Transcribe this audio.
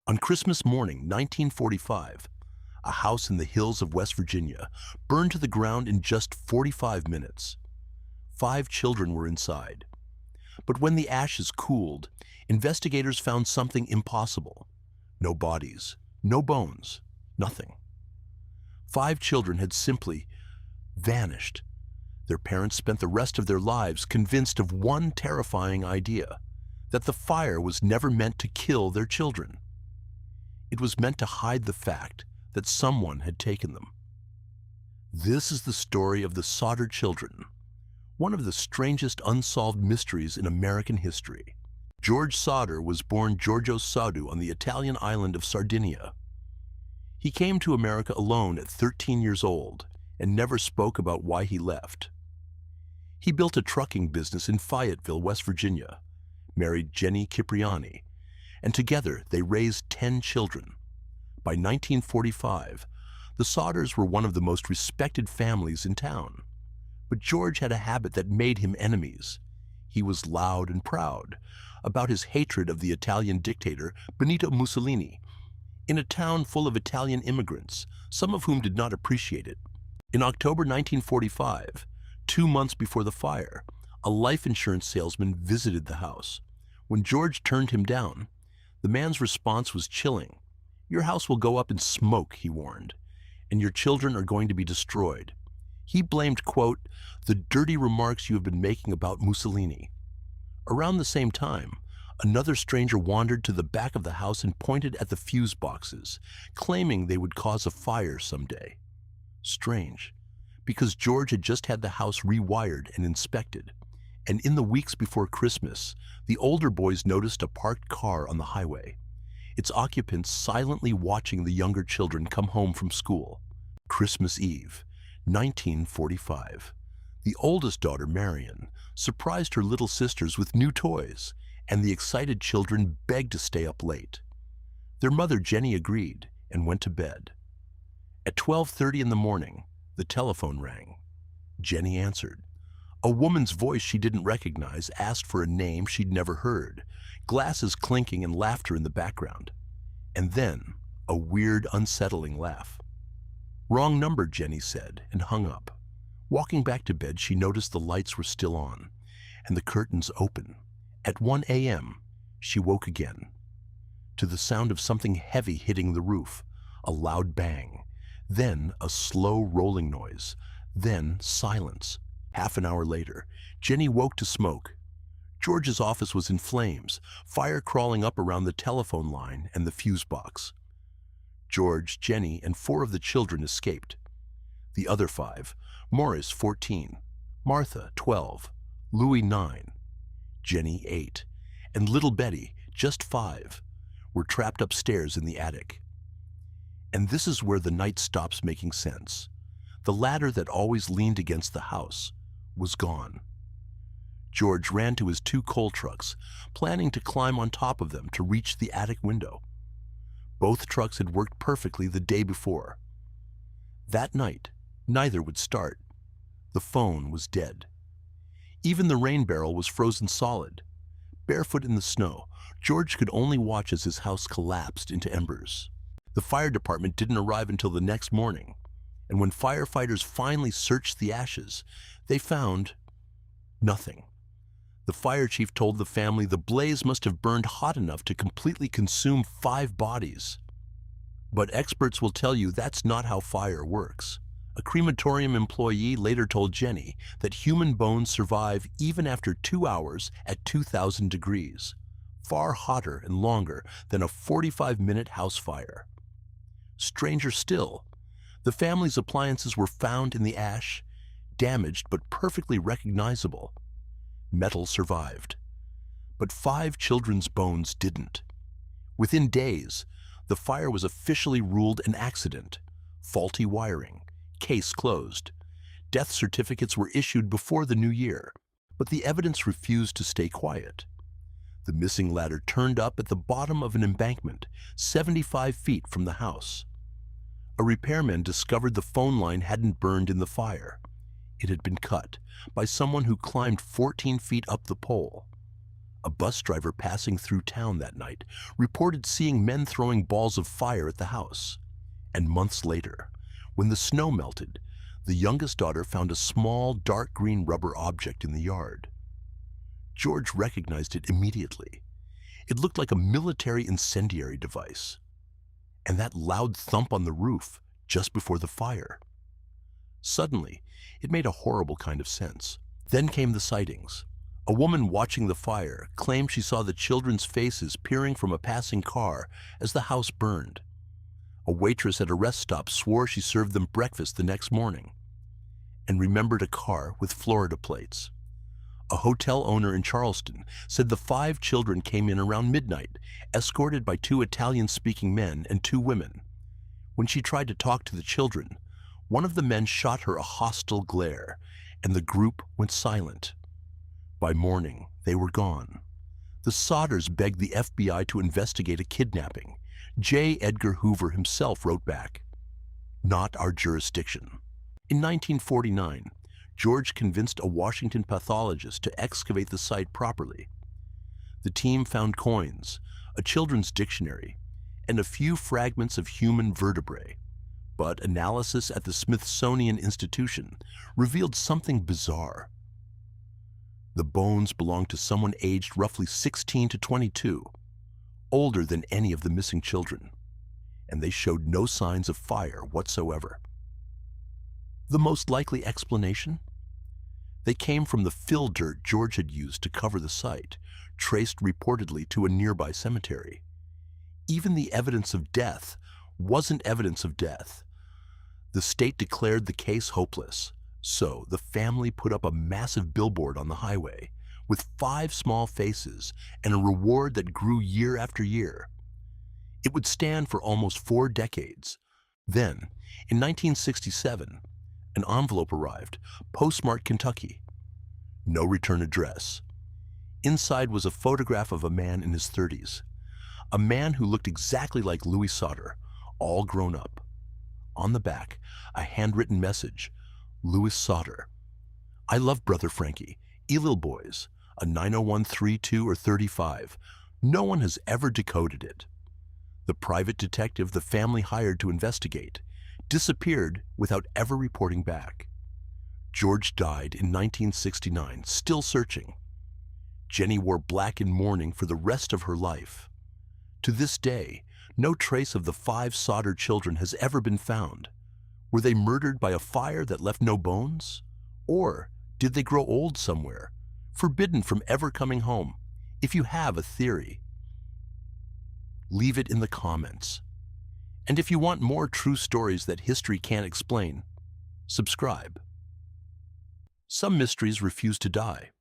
On Christmas morning, 1945, a house in the hills of West Virginia burned to the ground in just 45 minutes. 5 children were inside. But when the ashes cooled, investigators found something impossible. No bodies, no bones, nothing. 5 children had simply vanished. Their parents spent the rest of their lives convinced of one terrifying idea, that the fire was never meant to kill their children. It was meant to hide the fact that someone had taken them. This is the story of the Sodder children, one of the strangest unsolved mysteries in American history. George Sodder was born Giorgio Soddu on the Italian island of Sardinia. He came to America alone at 13 years old and never spoke about why he left. He built a trucking business in Fayetteville, West Virginia, married Jenny Cipriani, and together they raised 10 children. By 1945, the Sodders were one of the most respected families in town. But George had a habit that made him enemies. He was loud and proud about his hatred of the Italian dictator Benito Mussolini, in a town full of Italian immigrants, some of whom did not appreciate it. In October 1945, 2 months before the fire, a life insurance salesman visited the house. When George turned him down, the man's response was chilling. "Your house will go up in smoke," he warned, "and your children are going to be destroyed." He blamed, quote, "the dirty remarks you have been making about Mussolini." Around the same time, another stranger wandered to the back of the house and pointed at the fuse boxes, claiming they would cause a fire someday. Strange, because George had just had the house rewired and inspected, and in the weeks before Christmas, the older boys noticed a parked car on the highway, its occupants silently watching the younger children come home from school. Christmas Eve, 1945. The oldest daughter, Marion, surprised her little sisters with new toys, and the excited children begged to stay up late. Their mother, Jenny, agreed and went to bed. At 12:30 in the morning, the telephone rang. Jenny answered. A woman's voice she didn't recognize asked for a name she'd never heard, glasses clinking and laughter in the background. And then, a weird, unsettling laugh. "Wrong number," Jenny said, and hung up. Walking back to bed, she noticed the lights were still on, and the curtains open. At 1 a.m., she woke again, to the sound of something heavy hitting the roof, a loud bang, then a slow rolling noise, then silence. Half an hour later, Jenny woke to smoke. George's office was in flames, fire crawling up around the telephone line and the fuse box. George, Jenny, and 4 of the children escaped. The other 5, Morris, 14, Martha, 12, Louis, 9, Jenny, 8, and little Betty, just 5, were trapped upstairs in the attic. And this is where the night stops making sense. The ladder that always leaned against the house was gone. George ran to his 2 coal trucks, planning to climb on top of them to reach the attic window. Both trucks had worked perfectly the day before. That night, neither would start. The phone was dead. Even the rain barrel was frozen solid. Barefoot in the snow, George could only watch as his house collapsed into embers. The fire department didn't arrive until the next morning, and when firefighters finally searched the ashes, they found nothing. The fire chief told the family the blaze must have burned hot enough to completely consume 5 bodies. But experts will tell you that's not how fire works. A crematorium employee later told Jenny that human bones survive even after 2 hours at 2,000 degrees, far hotter and longer than a 45-minute house fire. Stranger still, the family's appliances were found in the ash, damaged but perfectly recognizable. Metal survived. But 5 children's bones didn't. Within days, the fire was officially ruled an accident. Faulty wiring. Case closed. Death certificates were issued before the new year, but the evidence refused to stay quiet. The missing ladder turned up at the bottom of an embankment, 75 feet from the house. A repairman discovered the phone line hadn't burned in the fire. It had been cut by someone who climbed 14 feet up the pole. A bus driver passing through town that night reported seeing men throwing balls of fire at the house. And months later, when the snow melted, the youngest daughter found a small, dark green rubber object in the yard. George recognized it immediately. It looked like a military incendiary device. And that loud thump on the roof just before the fire. Suddenly, it made a horrible kind of sense. Then came the sightings. A woman watching the fire claimed she saw the children's faces peering from a passing car as the house burned. A waitress at a rest stop swore she served them breakfast the next morning and remembered a car with Florida plates. A hotel owner in Charleston said the 5 children came in around midnight, escorted by 2 Italian-speaking men and 2 women. When she tried to talk to the children, one of the men shot her a hostile glare, and the group went silent. By morning, they were gone. The Sodders begged the FBI to investigate a kidnapping. J. Edgar Hoover himself wrote back, "Not our jurisdiction." In 1949, George convinced a Washington pathologist to excavate the site properly. The team found coins, a children's dictionary, and a few fragments of human vertebrae. But analysis at the Smithsonian Institution revealed something bizarre. The bones belonged to someone aged roughly 16 to 22, older than any of the missing children, and they showed no signs of fire whatsoever. The most likely explanation? They came from the fill dirt George had used to cover the site, traced reportedly to a nearby cemetery. Even the evidence of death wasn't evidence of death. The state declared the case hopeless, so the family put up a massive billboard on the highway with 5 small faces and a reward that grew year after year. It would stand for almost 4 decades. Then, in 1967, an envelope arrived, postmarked Kentucky. No return address. Inside was a photograph of a man in his 30s. A man who looked exactly like Louis Sodder, all grown up. On the back, a handwritten message, Louis Sodder. I love Brother Frankie, Elil Boys, a 90132 or 35. No one has ever decoded it. The private detective the family hired to investigate disappeared without ever reporting back. George died in 1969, still searching. Jenny wore black in mourning for the rest of her life. To this day, no trace of the 5 Sodder children has ever been found. Were they murdered by a fire that left no bones? Or did they grow old somewhere, forbidden from ever coming home? If you have a theory, leave it in the comments. And if you want more true stories that history can't explain, subscribe. Some mysteries refuse to die.